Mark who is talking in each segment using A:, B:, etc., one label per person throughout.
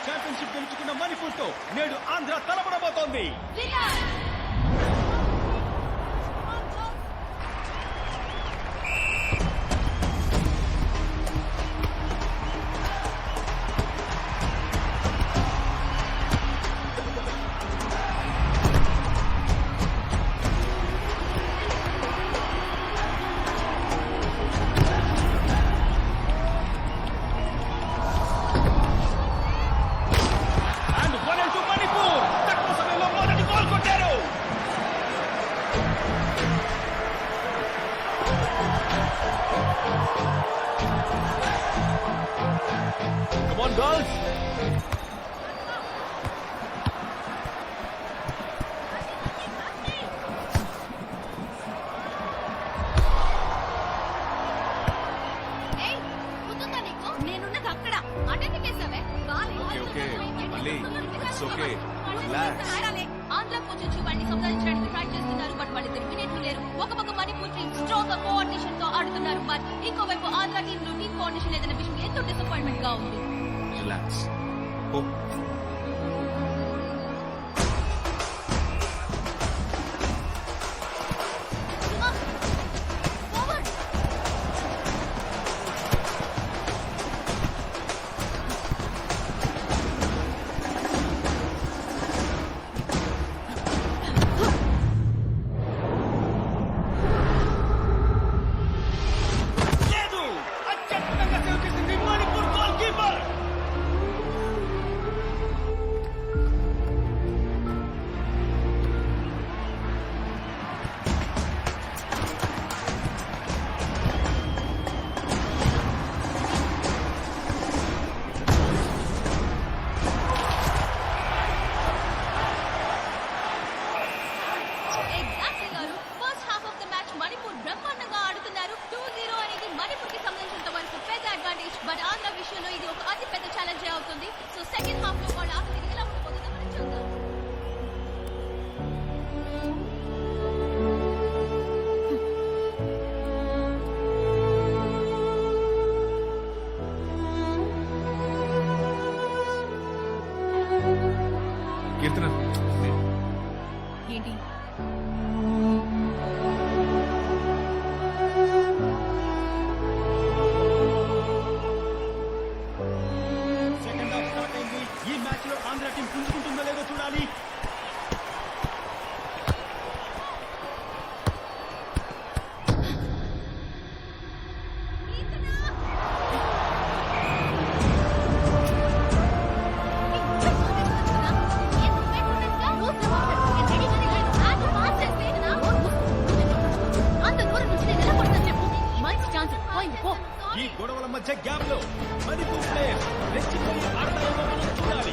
A: Championship గెలుచుకున్న మణిపూర్ తో నేడు ఆంధ్ర తలపడబోతోంది. Girls!
B: నేనున్నది అక్కడ అటెందుకేసావే ఆంధ్ర కోచ్ వచ్చి వాడిని సంపాదించడానికి ట్రై చేస్తున్నారు. బట్ వాళ్ళు తెలివినట్లు లేరు. ఒక పక్క మణిపూర్ టీం స్ట్రాంగ్ గా కోఆర్డినేషన్ తో ఆడుతున్నారు. బట్ ఇంకోవైపు ఆంధ్ర టీం లో టీం కోఆర్డినేషన్ లేదన్న విషయం ఎంతో డిసప్పాయింట్మెంట్ గా ఉంది.
C: రిలాక్స్.
B: బట్ ఆంధ్ర విషయంలో ఇది ఒక అతి పెద్ద ఛాలెంజ్ అవుతుంది. సో సెకండ్ హాఫ్ లో వాళ్ళు ఆఖరికి ఎలా ఉండబోతుందో మనం చూద్దాం.
C: కీర్తన
B: ఏంటి
A: ఆంధ్ర టీం పుంజుకుంటుందో లేదో చూడాలి. ఈ గొడవల మధ్య గ్యాప్ లో మణిపూర్ ప్లేయర్స్ రెచ్చిపోయి ఆడతారేమో మనం చూడాలి.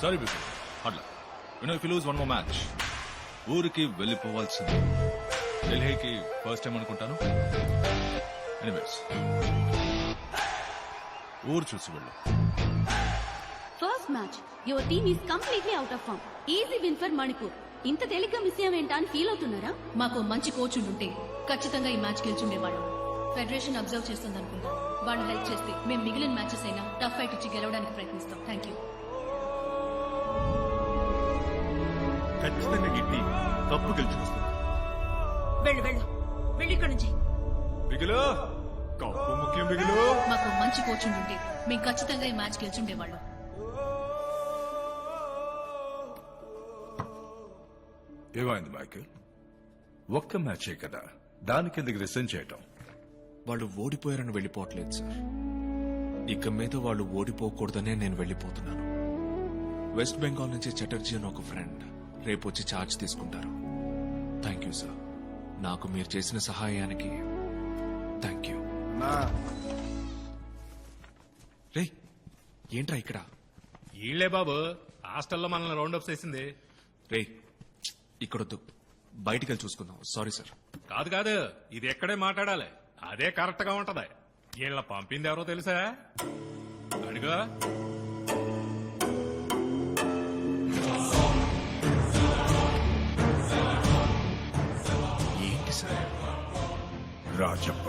C: సారీ బిఫోర్ అట్లా if you lose one more match ఊరికి వెళ్ళిపోవాల్సింది. ఢిల్లీకి ఫస్ట్ టైం అనుకుంటాను. ఎనీవేస్ ఊరు చూసి వెళ్ళు.
D: First match your team is completely out of form. Easy win for Manipur. ఇంత తేలిగ్గా మిస్ అయ్యామేంటా అని ఫీల్ అవుతున్నారా?
B: మాకు మంచి కోచ్ ఉంటే ఖచ్చితంగా ఈ మ్యాచ్ గెలుచుండేవాళ్ళం. ఫెడరేషన్ అబ్జర్వ్ చేస్తుంది అనుకుంటా. వాళ్ళు హెల్ప్ చేస్తే మేము మిగిలిన మ్యాచెస్ అయినా టఫ్ ఫైట్ ఇచ్చి గెలవడానికి ప్రయత్నిస్తాం. Thank you.
C: ఖచ్చితంగా గిట్టి కప్పు గెలుచుకొస్తుంది.
B: వెళ్ళు వెళ్ళు వెళ్ళి ఇక్కడ నుంచి.
C: బిగులు కప్పు ముఖ్యం. బిగులు
B: మాకు మంచి కోచ్ ఉంటే మేము ఖచ్చితంగా ఈ మ్యాచ్ గెలుచుండేవాళ్ళం.
C: ఏమైంది మైకేల్? ఒక్క మ్యాచే కదా, దానికి ఎందుకు రిసెంట్ చేయటం?
E: వాళ్ళు ఓడిపోయారని వెళ్ళిపోవట్లేదు సార్. ఇక మీద వాళ్ళు ఓడిపోకూడదనే నేను వెళ్ళిపోతున్నాను. వెస్ట్ బెంగాల్ నుంచి చటర్జీ అని ఒక ఫ్రెండ్ రేపు వచ్చి ఛార్జ్ తీసుకుంటారు. Thank you sir. నాకు మీరు చేసిన సహాయానికి థ్యాంక్ యూ. రే ఏంట్రా ఇక్కడ?
F: ఈళ్లే బాబు హాస్టల్లో మనల్ని రౌండప్ చేసింది.
E: రే ఇక్కడొద్దు, బయటికి వెళ్ళి చూసుకుందాం. Sorry sir.
F: కాదు కాదు, ఇది ఎక్కడే మాట్లాడాలి. అదే కరెక్ట్ గా ఉంటది. వీళ్ళ పంపింది ఎవరో తెలుసా అడుగు
E: ఏంటి సార్?
G: రాజప్ప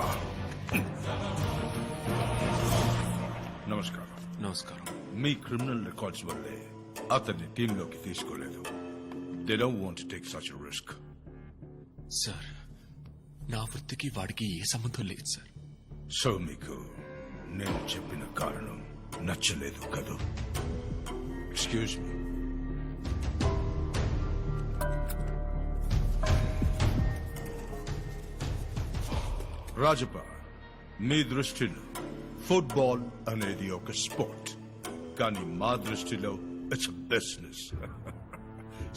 G: నమస్కారం.
E: నమస్కారం.
G: మీ క్రిమినల్ రికార్డ్స్ వల్లే అతన్ని టీంలోకి తీసుకోలేదు. They don't want to take such risk.
E: Sir, నా వృత్తికి వాడికి ఏ సంబంధం లేదు సార్.
G: సో మీకు నేను చెప్పిన కారణం నచ్చలేదు కదూ? Excuse me. రాజప్ప, మీ దృష్టిలో ఫుట్బాల్ అనేది ఒక స్పోర్ట్, కానీ మా దృష్టిలో ఇట్స్ బిజినెస్.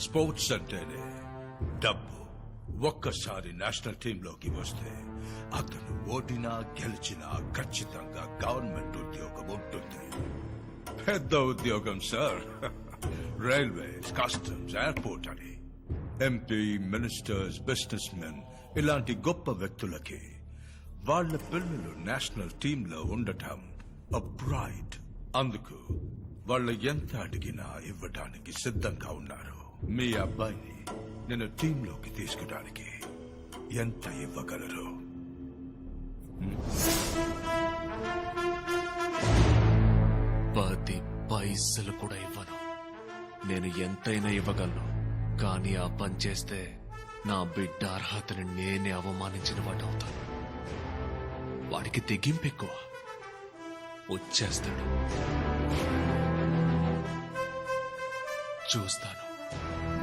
G: స్పోర్ట్స్ అంటేనే డబ్బు. ఒక్కసారి నేషనల్ టీంలోకి వస్తే అతను ఓడినా గెలిచినా ఖచ్చితంగా గవర్నమెంట్ ఉద్యోగం ఉంటుంది. పెద్ద ఉద్యోగం సార్. రైల్వేస్, కస్టమ్స్, ఎయిర్పోర్ట్ అని. ఎంపీ, మినిస్టర్స్, బిజినెస్ మెన్ ఇలాంటి గొప్ప వ్యక్తులకి వాళ్ళ పిల్లలు నేషనల్ టీంలో ఉండటం ప్రైడ్. అందుకు వాళ్ళు ఎంత అడిగినా ఇవ్వడానికి సిద్ధంగా ఉన్నారు. మీ అబ్బాయిని నేను టీంలోకి తీసుకోవడానికి ఎంత ఇవ్వగలరు?
E: 10 పైసలు కూడా ఇవ్వను. నేను ఎంతైనా ఇవ్వగలను, కానీ ఆ పని చేస్తే నా బిడ్డ అర్హతని నేనే అవమానించిన వాడవుతాను. వాడికి తెగింపు ఎక్కువ, వచ్చేస్తాడు. చూస్తాను.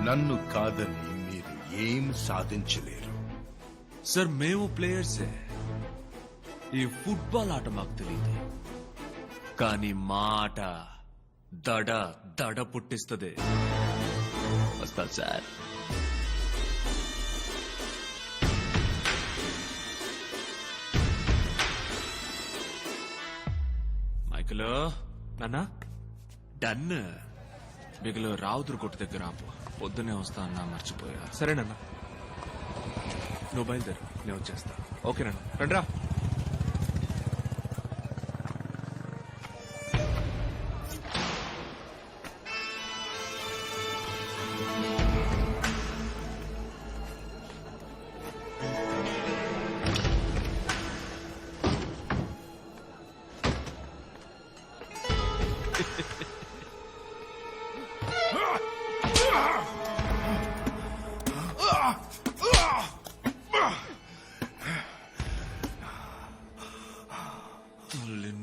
G: నన్ను కాదని మీరు ఏం సాధించలేరు.
E: సార్, మేము ప్లేయర్సే. ఈ ఫుట్బాల్ ఆట మాకు తెలియదు, కానీ మా ఆట దడ పుట్టిస్తుంది. వస్తా సార్. మైకులో నాన్న డన్. మిగిలిన రావుతురు కొట్టు దగ్గర ఆపు. పొద్దునే వస్తా అన్నా, మర్చిపోయా. సరేనన్నా, నువ్వు బయలుదేరు, నేను వచ్చేస్తా. ఓకేనన్నా, రండ్రా.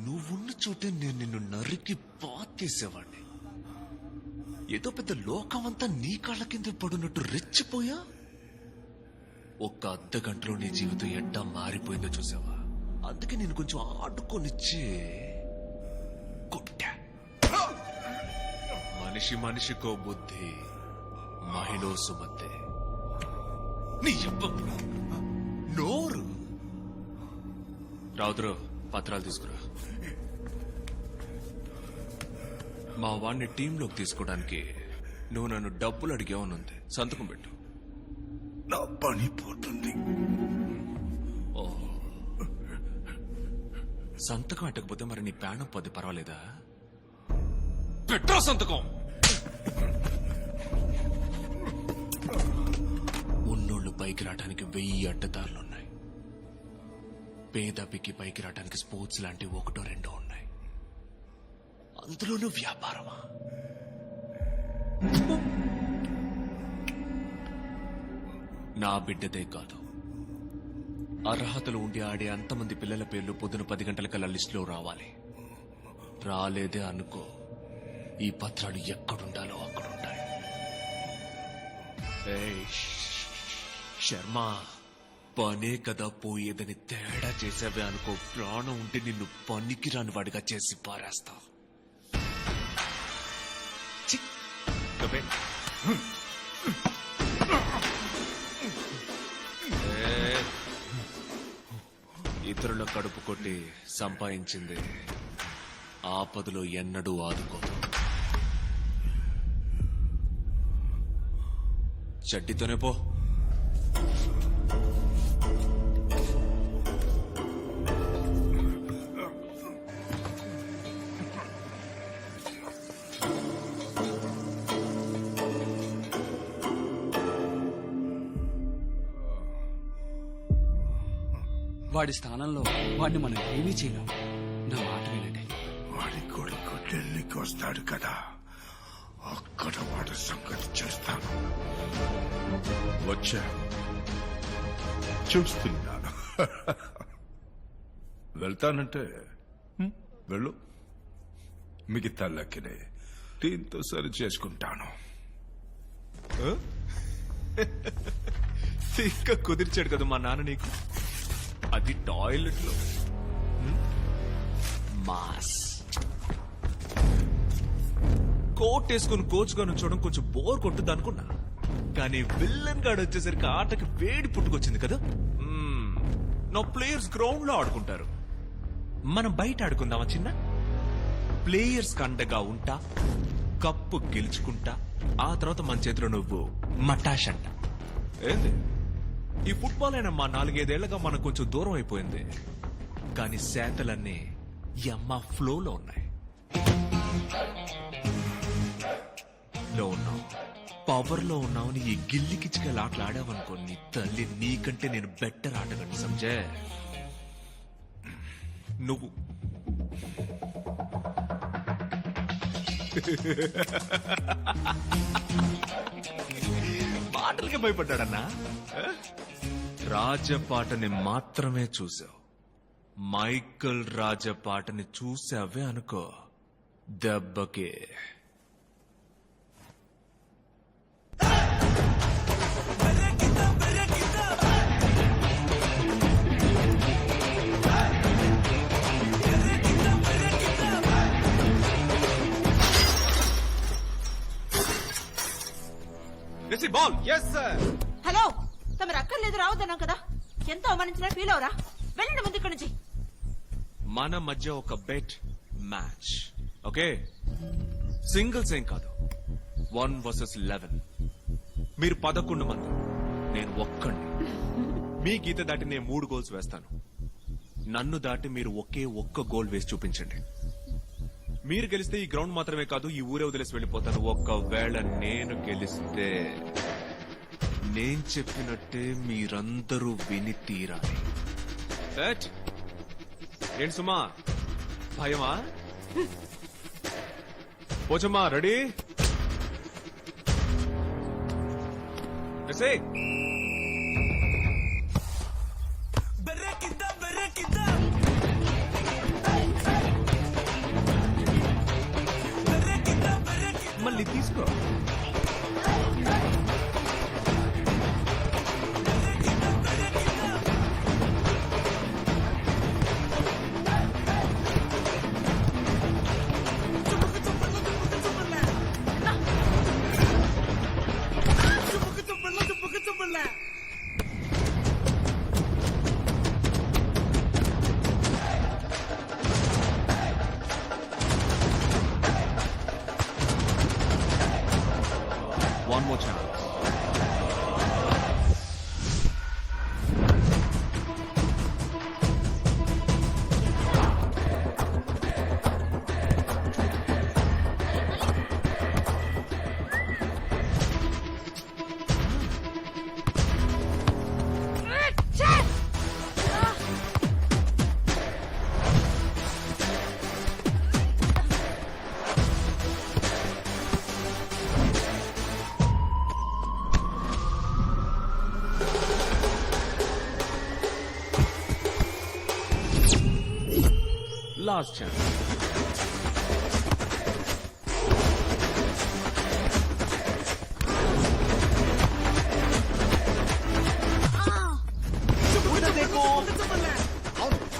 E: నువ్వున్న చోటే నేను నిన్ను నరికి పాతేసేవాడిని. ఏదో పెద్ద లోకమంతా నీ కాళ్ళ కింద పడున్నట్టు రెచ్చిపోయా. ఒక్క అర్ధ గంటలో నీ జీవితం ఎట్టా మారిపోయిందో చూసావా? అందుకే నేను కొంచెం ఆడుకొనిచ్చి కొట్టా. మనిషికో బుద్ధి, మహిళో సుమతే. నీ నోరు. రావుతురు, పత్రాలు తీసుకురా. మా వాడిని టీంలోకి తీసుకోవడానికి నువ్వు నన్ను డబ్బులు అడిగావనుంది. సంతకం పెట్టు.
G: నా పని పోతుంది.
E: సంతకం పెట్టకపోతే మరి నీ ప్రాణం పొద్దు పర్వాలేదా? పెట్టా సంతకం. ఉన్నోళ్ళు పైకి రావడానికి 1000 అడ్డదారులున్నాయి. పేదపికి పైకి రావడానికి స్పోర్ట్స్ లాంటివి 1-2 ఉన్నాయి. అందులోనూ వ్యాపారమా? నా బిడ్డదే కాదు, అర్హతలు ఉండి ఆడే అంతమంది పిల్లల పేర్లు పొద్దున 10 గంటలకల్లా లిస్టులో రావాలి. రాలేదే అనుకో, ఈ పత్రాలు ఎక్కడుండాలో అక్కడుంటాయి. శర్మ, పనే కదా పోయేదని తేడా చేసావే అనుకో, ప్రాణం ఉంటే నిన్ను పనికి రాని వాడిగా చేసి పారేస్తా. ఛీ! గబే. ఇతరుల కడుపు కొట్టి సంపాదించింది ఆపదలో ఎన్నడూ ఆదుకోదు. చడ్డీతోనే పో.
H: వాడి స్థానంలో వాడిని మనం ఏమీ చేయలేం. నా మాట వినండి.
G: వాడి కొడుకు ఢిల్లీకి వస్తాడు కదా, అక్కడ వాడి సంగతి చేస్తాను. వచ్చా, చూస్తున్నాను. వెళ్తానంటే వెళ్ళు, మిగతా లెక్కనే దీంతో సరి చేసుకుంటాను.
E: ఇంకా కుదిర్చాడు కదా మా నాన్న నీకు, అది టాయిలెట్ లో. మాస్ కోట్ వేసుకుని కోచ్ గా నుంచోవడం కొంచెం బోర్ కొట్టుద్ది అనుకున్నా, కానీ విల్లన్ గాడు వచ్చేసరికి ఆటకి వేడి పుట్టుకొచ్చింది కదా. నా ప్లేయర్స్ గ్రౌండ్ లో ఆడుకుంటారు, మనం బయట ఆడుకుందామా చిన్న? ప్లేయర్స్ కండగా ఉంటా, కప్పు గెలుచుకుంటా, ఆ తర్వాత మన చేతిలో నువ్వు మటాష్ అంట. ఏంది ఈ ఫుట్బాల్ అయినా మా 4-5 ఏళ్లుగా మనకు కొంచెం దూరం అయిపోయింది, కానీ శాతలన్నీ అమ్మ ఫ్లోలో ఉన్నాయి. లో ఉన్నావు, పవర్ లో ఉన్నావు, ఈ గిల్లి కిచ్చికలు ఆటలు ఆడావనుకో, నీ తల్లి నీకంటే నేను బెటర్ ఆటగాడిని సంజే. నువ్వు పాటలకి భయపడ్డాడన్నా. రాజపాటని మాత్రమే చూసావు, మైకల్ రాజపాటని చూసావే అనుకో, దెబ్బకే. బాల్.
I: హలో, తమరు అక్కర్లేదు రావద్దన్నాం కదా, ఎంత అవమానించినా ఫీల్ అవరా? వెళ్ళండి ముందు ఇక్కడి నుంచి.
E: మన మధ్య ఒక బెట్ మ్యాచ్, ఓకే? సింగిల్స్ ఏం కాదు, 1 vs 11. మీరు 11 మంది, నేను ఒక్కడిని. మీ గీత దాటి నేను 3 గోల్స్ వేస్తాను, నన్ను దాటి మీరు ఒకే ఒక్క గోల్ వేసి చూపించండి. మీరు గెలిస్తే ఈ గ్రౌండ్ మాత్రమే కాదు, ఈ ఊరే వదిలేసి వెళ్ళిపోతాను. ఒకవేళ నేను గెలిస్తే నేను చెప్పినట్టే మీరందరూ విని తీరాలి. ఏంటి సుమా, భయమా? పోచమ్మా, రెడీ? మళ్ళీ తీసుకో. One more chance. Last chance.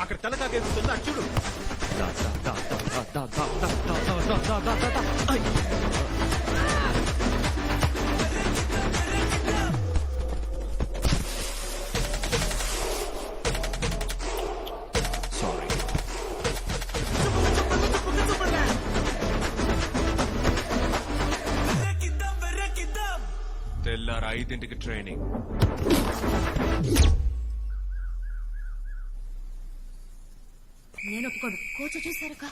A: అక్కడ తెల్లకాకేస్తుందా చూడు.
E: Sorry. తెల్లారు 5ంటికి ట్రైనింగ్.
I: నేను ఒప్పుకోను. కోచ్ చూసారుగా.